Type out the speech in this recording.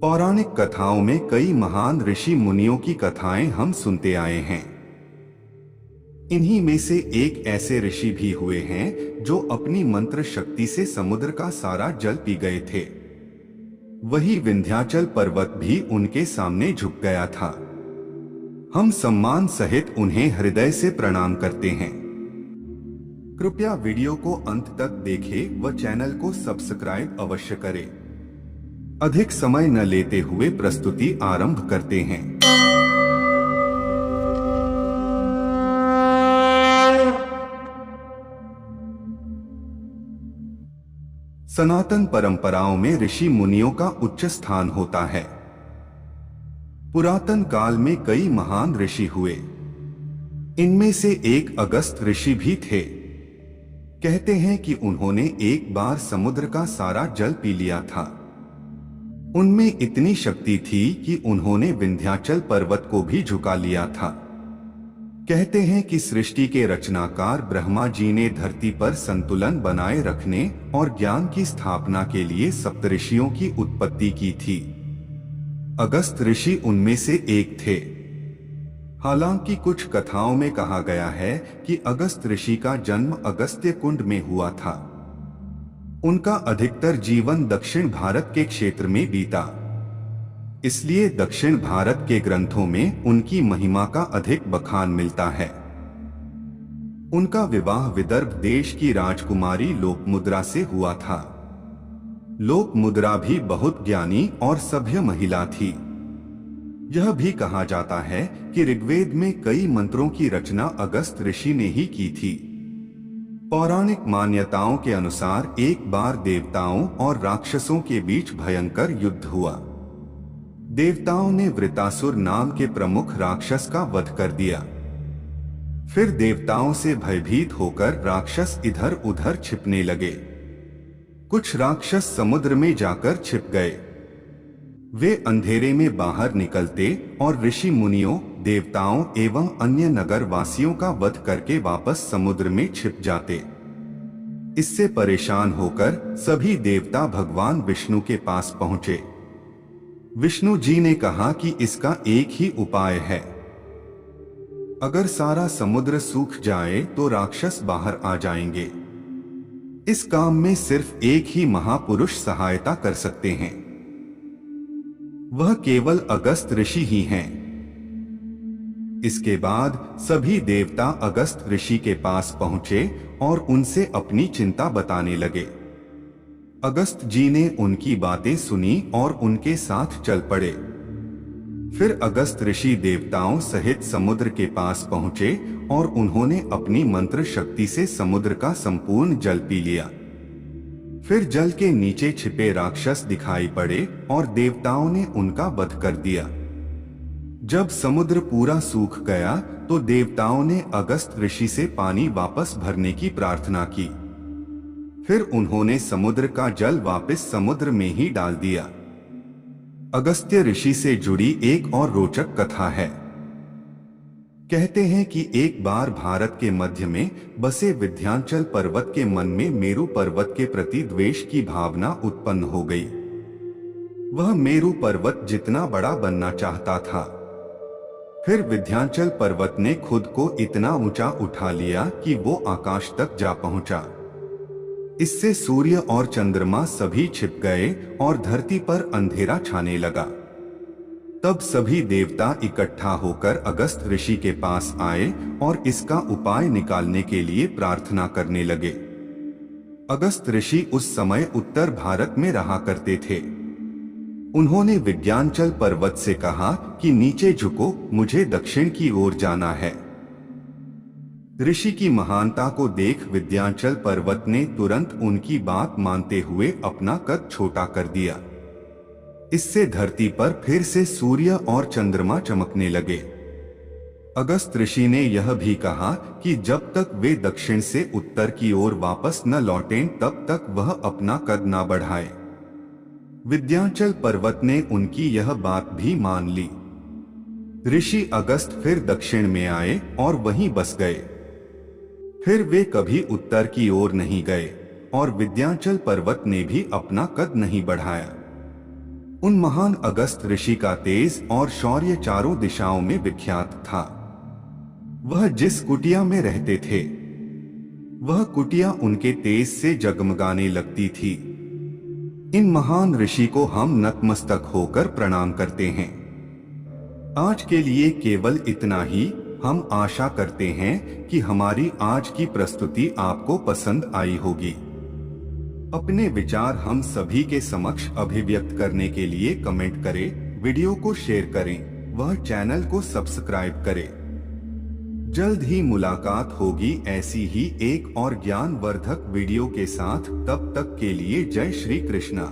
पौराणिक कथाओं में कई महान ऋषि मुनियों की कथाएं हम सुनते आए हैं। इन्हीं में से एक ऐसे ऋषि भी हुए हैं जो अपनी मंत्र शक्ति से समुद्र का सारा जल पी गए थे। वही विंध्याचल पर्वत भी उनके सामने झुक गया था। हम सम्मान सहित उन्हें हृदय से प्रणाम करते हैं। कृपया वीडियो को अंत तक देखें व चैनल को सब्सक्राइब अवश्य करें। अधिक समय न लेते हुए प्रस्तुति आरंभ करते हैं। सनातन परंपराओं में ऋषि मुनियों का उच्च स्थान होता है। पुरातन काल में कई महान ऋषि हुए। इनमें से एक अगस्त ऋषि भी थे। कहते हैं कि उन्होंने एक बार समुद्र का सारा जल पी लिया था। उनमें इतनी शक्ति थी कि उन्होंने विंध्याचल पर्वत को भी झुका लिया था। कहते हैं कि सृष्टि के रचनाकार ब्रह्मा जी ने धरती पर संतुलन बनाए रखने और ज्ञान की स्थापना के लिए सप्तऋषियों की उत्पत्ति की थी। अगस्त ऋषि उनमें से एक थे। हालांकि कुछ कथाओं में कहा गया है कि अगस्त ऋषि का जन्म अगस्त्य कुंड में हुआ था। उनका अधिकतर जीवन दक्षिण भारत के क्षेत्र में बीता। इसलिए दक्षिण भारत के ग्रंथों में उनकी महिमा का अधिक बखान मिलता है। उनका विवाह विदर्भ देश की राजकुमारी लोकमुद्रा से हुआ था। लोकमुद्रा भी बहुत ज्ञानी और सभ्य महिला थी। यह भी कहा जाता है कि ऋग्वेद में कई मंत्रों की रचना अगस्त ऋषि ने ही की थी। पौराणिक मान्यताओं के अनुसार एक बार देवताओं और राक्षसों के बीच भयंकर युद्ध हुआ। देवताओं ने वृतासुर नाम के प्रमुख राक्षस का वध कर दिया। फिर देवताओं से भयभीत होकर राक्षस इधर उधर छिपने लगे। कुछ राक्षस समुद्र में जाकर छिप गए। वे अंधेरे में बाहर निकलते और ऋषि मुनियों, देवताओं एवं अन्य नगर वासियों का वध करके वापस समुद्र में छिप जाते। इससे परेशान होकर सभी देवता भगवान विष्णु के पास पहुंचे। विष्णु जी ने कहा कि इसका एक ही उपाय है। अगर सारा समुद्र सूख जाए तो राक्षस बाहर आ जाएंगे। इस काम में सिर्फ एक ही महापुरुष सहायता कर सकते हैं। वह केवल अगस्त ऋषि ही हैं। इसके बाद सभी देवता अगस्त ऋषि के पास पहुंचे और उनसे अपनी चिंता बताने लगे। अगस्त जी ने उनकी बातें सुनी और उनके साथ चल पड़े। फिर अगस्त ऋषि देवताओं सहित समुद्र के पास पहुंचे और उन्होंने अपनी मंत्र शक्ति से समुद्र का संपूर्ण जल पी लिया। फिर जल के नीचे छिपे राक्षस दिखाई पड़े और देवताओं ने उनका वध कर दिया। जब समुद्र पूरा सूख गया तो देवताओं ने अगस्त ऋषि से पानी वापस भरने की प्रार्थना की। फिर उन्होंने समुद्र का जल वापस समुद्र में ही डाल दिया। अगस्त्य ऋषि से जुड़ी एक और रोचक कथा है। कहते हैं कि एक बार भारत के मध्य में बसे विंध्याचल पर्वत के मन में मेरु पर्वत के प्रति द्वेष की भावना उत्पन्न हो गई। वह मेरु पर्वत जितना बड़ा बनना चाहता था। फिर विंध्याचल पर्वत ने खुद को इतना ऊंचा उठा लिया कि वो आकाश तक जा पहुंचा। इससे सूर्य और चंद्रमा सभी छिप गए और धरती पर अंधेरा छाने लगा। तब सभी देवता इकट्ठा होकर अगस्त ऋषि के पास आए और इसका उपाय निकालने के लिए प्रार्थना करने लगे। अगस्त ऋषि उस समय उत्तर भारत में रहा करते थे। उन्होंने विंध्याचल पर्वत से कहा कि नीचे झुको, मुझे दक्षिण की ओर जाना है। ऋषि की महानता को देख विंध्याचल पर्वत ने तुरंत उनकी बात मानते हुए अपना कद छोटा कर दिया। इससे धरती पर फिर से सूर्य और चंद्रमा चमकने लगे। अगस्त ऋषि ने यह भी कहा कि जब तक वे दक्षिण से उत्तर की ओर वापस न लौटें तब तक वह अपना कद न बढ़ाए। विंध्याचल पर्वत ने उनकी यह बात भी मान ली। ऋषि अगस्त फिर दक्षिण में आए और वहीं बस गए। फिर वे कभी उत्तर की ओर नहीं गए और विंध्याचल पर्वत ने भी अपना कद नहीं बढ़ाया। उन महान अगस्त ऋषि का तेज और शौर्य चारों दिशाओं में विख्यात था। वह जिस कुटिया में रहते थे, वह कुटिया उनके तेज से जगमगाने लगती थी। इन महान ऋषि को हम नतमस्तक होकर प्रणाम करते हैं। आज के लिए केवल इतना ही। हम आशा करते हैं कि हमारी आज की प्रस्तुति आपको पसंद आई होगी। अपने विचार हम सभी के समक्ष अभिव्यक्त करने के लिए कमेंट करें, वीडियो को शेयर करें, वह चैनल को सब्सक्राइब करें। जल्द ही मुलाकात होगी ऐसी ही एक और ज्ञानवर्धक वीडियो के साथ। तब तक के लिए जय श्री कृष्णा।